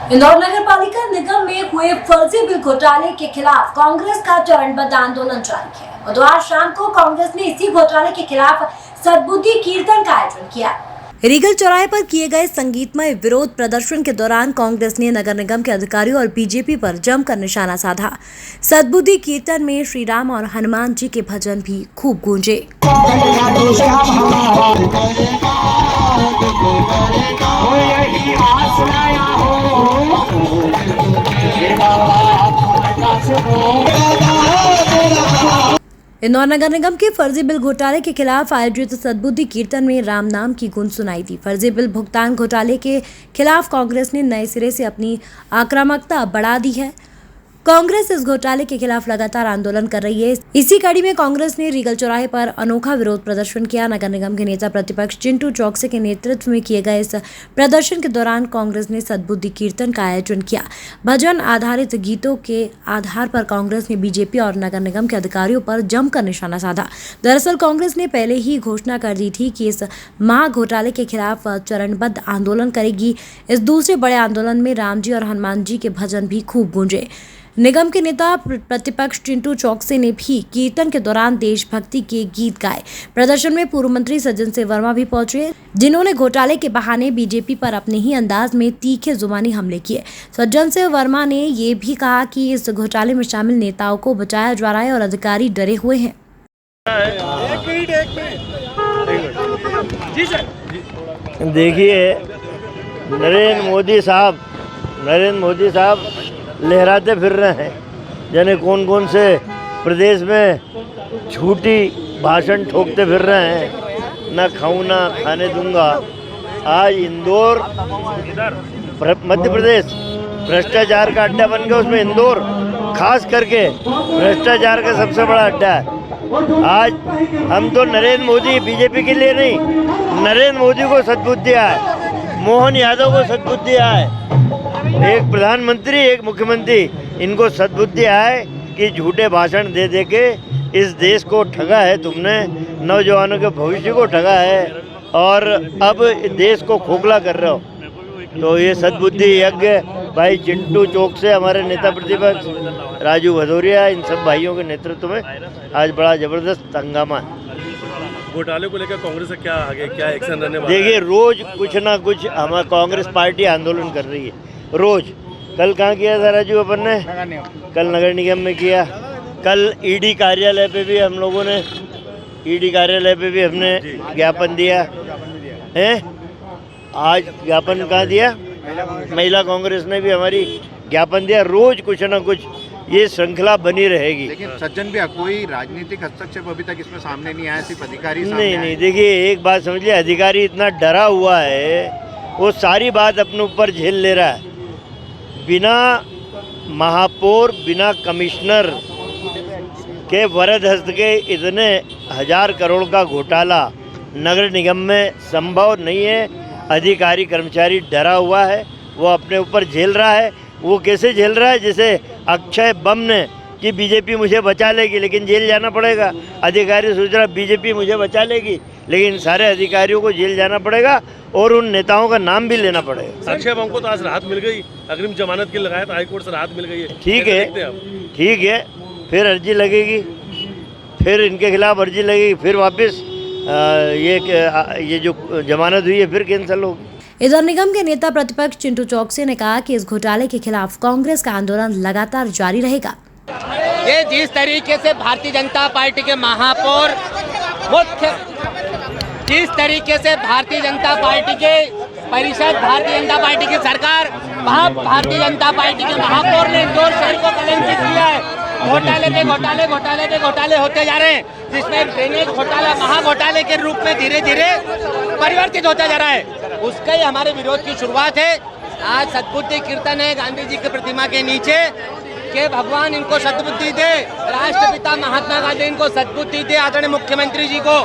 इंदौर नगर पालिका निगम में हुए फर्जी बिल घोटाले के खिलाफ कांग्रेस का चरणबद्ध आंदोलन जारी है। बुधवार शाम को कांग्रेस ने इसी घोटाले के खिलाफ सद्बुद्धि कीर्तन का आयोजन किया। रीगल चौराहे पर किए गए संगीतमय विरोध प्रदर्शन के दौरान कांग्रेस ने नगर निगम के अधिकारियों और बीजेपी पर जमकर निशाना साधा। सद्बुद्धि कीर्तन में श्री राम और हनुमान जी के भजन भी खूब गूंजे। इंदौर नगर निगम के फर्जी बिल घोटाले के खिलाफ आयोजित सद्बुद्धि कीर्तन में राम नाम की गूंज सुनाई दी। फर्जी बिल भुगतान घोटाले के खिलाफ कांग्रेस ने नए सिरे से अपनी आक्रामकता बढ़ा दी है। कांग्रेस इस घोटाले के खिलाफ लगातार आंदोलन कर रही है। इसी कड़ी में कांग्रेस ने रीगल चौराहे पर अनोखा विरोध प्रदर्शन किया। नगर निगम के नेता प्रतिपक्ष चिंटू चौकसे के नेतृत्व में किए गए इस प्रदर्शन के दौरान कांग्रेस ने सद्बुद्धि कीर्तन का आयोजन किया। भजन आधारित गीतों के आधार पर कांग्रेस ने बीजेपी और नगर निगम के अधिकारियों पर जमकर निशाना साधा। दरअसल कांग्रेस ने पहले ही घोषणा कर दी थी कि इस महा घोटाले के खिलाफ चरणबद्ध आंदोलन करेगी। इस दूसरे बड़े आंदोलन में राम जी और हनुमान जी के भजन भी खूब गूंजे। निगम के नेता प्रतिपक्ष चिंटू चौकसे ने भी कीर्तन के दौरान देशभक्ति के गीत गाए। प्रदर्शन में पूर्व मंत्री सज्जन सिंह वर्मा भी पहुंचे, जिन्होंने घोटाले के बहाने बीजेपी पर अपने ही अंदाज में तीखे जुबानी हमले किए। सज्जन सिंह वर्मा ने ये भी कहा कि इस घोटाले में शामिल नेताओं को बचाया जा रहा है और अधिकारी डरे हुए हैं। देखिए, नरेंद्र मोदी साहब लहराते फिर रहे हैं। जाने कौन कौन से प्रदेश में झूठी भाषण ठोकते फिर रहे हैं। ना खाऊं ना खाने दूंगा। आज इंदौर मध्य प्रदेश भ्रष्टाचार का अड्डा बन गया। उसमें इंदौर खास करके भ्रष्टाचार का सबसे बड़ा अड्डा है। आज हम तो नरेंद्र मोदी बीजेपी के लिए नहीं, नरेंद्र मोदी को सद्बुद्धि है, मोहन यादव को सद्बुद्धि है, एक प्रधानमंत्री एक मुख्यमंत्री, इनको सद्बुद्धि है कि झूठे भाषण दे दे के इस देश को ठगा है तुमने, नौजवानों के भविष्य को ठगा है और अब देश को खोखला कर रहे हो। तो ये सद्बुद्धि यज्ञ भाई चिंटू चौक से हमारे नेता प्रतिपक्ष राजू भदौरिया, इन सब भाइयों के नेतृत्व में आज बड़ा जबरदस्त हंगामा है। घोटाले को लेकर कांग्रेस का क्या एक्शन रहने वाला है? देखिए, रोज कुछ ना कुछ हमारी कांग्रेस पार्टी आंदोलन कर रही है। रोज कल कहाँ किया था राजू अपन ने? कल नगर निगम में किया। कल ईडी कार्यालय पे भी हम लोगों ने हमने ज्ञापन दिया है। आज ज्ञापन कहाँ दिया? महिला कांग्रेस ने भी हमारी ज्ञापन दिया। रोज कुछ ना कुछ ये श्रृंखला बनी रहेगी। लेकिन सज्जन भी कोई राजनीतिक हस्तक्षेप अभी तक इसमें सामने नहीं आया, सिर्फ अधिकारी नहीं। देखिए, एक बात समझिए, अधिकारी इतना डरा हुआ है, वो सारी बात अपने ऊपर झेल ले रहा है। बिना महापौर, बिना कमिश्नर के वरद हस्त के इतने 1000 करोड़ का घोटाला नगर निगम में संभव नहीं है। अधिकारी कर्मचारी डरा हुआ है, वो अपने ऊपर झेल रहा है। वो कैसे झेल रहा है? जैसे अक्षय बम ने कि बीजेपी मुझे बचा लेगी लेकिन जेल जाना पड़ेगा। अधिकारी सोच रहा बीजेपी मुझे बचा लेगी लेकिन सारे अधिकारियों को जेल जाना पड़ेगा और उन नेताओं का नाम भी लेना पड़ेगा। अक्षय बम को तो आज राहत मिल गई, अग्रिम जमानत की लगाया, हाईकोर्ट से राहत मिल गई है। ठीक है, फिर अर्जी लगेगी, फिर इनके खिलाफ अर्जी लगेगी, फिर वापस ये जो जमानत हुई है फिर कैंसिल होगी। इधर निगम के नेता प्रतिपक्ष चिंटू चौकसे ने कहा कि इस घोटाले के खिलाफ कांग्रेस का आंदोलन लगातार जारी रहेगा। ये जिस तरीके से भारतीय जनता पार्टी के महापौर जिस तरीके से भारतीय जनता पार्टी के परिषद, भारतीय जनता पार्टी की सरकार, भारतीय जनता पार्टी के महापौर ने इंदौर शहर को कलंकित किया है। घोटाले होते जा रहे हैं, जिसमें ड्रेनेज घोटाला महा घोटाले के रूप में धीरे धीरे परिवर्तित होता जा रहा है। उसका ही हमारे विरोध की शुरुआत है। आज सद्बुद्धि कीर्तन है गांधी जी की प्रतिमा के नीचे कि भगवान इनको सद्बुद्धि दे, राष्ट्रपिता महात्मा गांधी इनको सद्बुद्धि दे, आदरणीय मुख्यमंत्री जी को,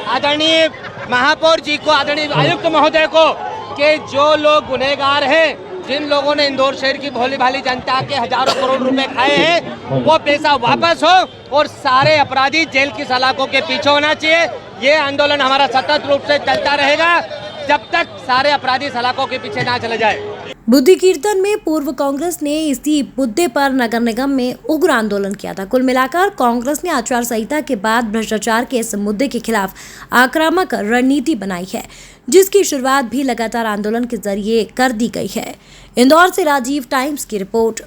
आदरणीय महापौर जी को, आदरणीय आयुक्त महोदय को, कि जो लोग गुनहगार हैं, जिन लोगों ने इंदौर शहर की भोली भाली जनता के हजारों करोड़ रुपए खाए हैं, वो पैसा वापस हो और सारे अपराधी जेल की सलाखों के पीछे होना चाहिए। ये आंदोलन हमारा सतत रूप से चलता रहेगा जब तक सारे अपराधी सलाखों के पीछे ना चले जाए। बुद्धि कीर्तन में पूर्व कांग्रेस ने इसी मुद्दे पर नगर निगम में उग्र आंदोलन किया था। कुल मिलाकर कांग्रेस ने आचार संहिता के बाद भ्रष्टाचार के इस मुद्दे के खिलाफ आक्रामक रणनीति बनाई है, जिसकी शुरुआत भी लगातार आंदोलन के जरिए कर दी गई है। इंदौर से राजीव टाइम्स की रिपोर्ट।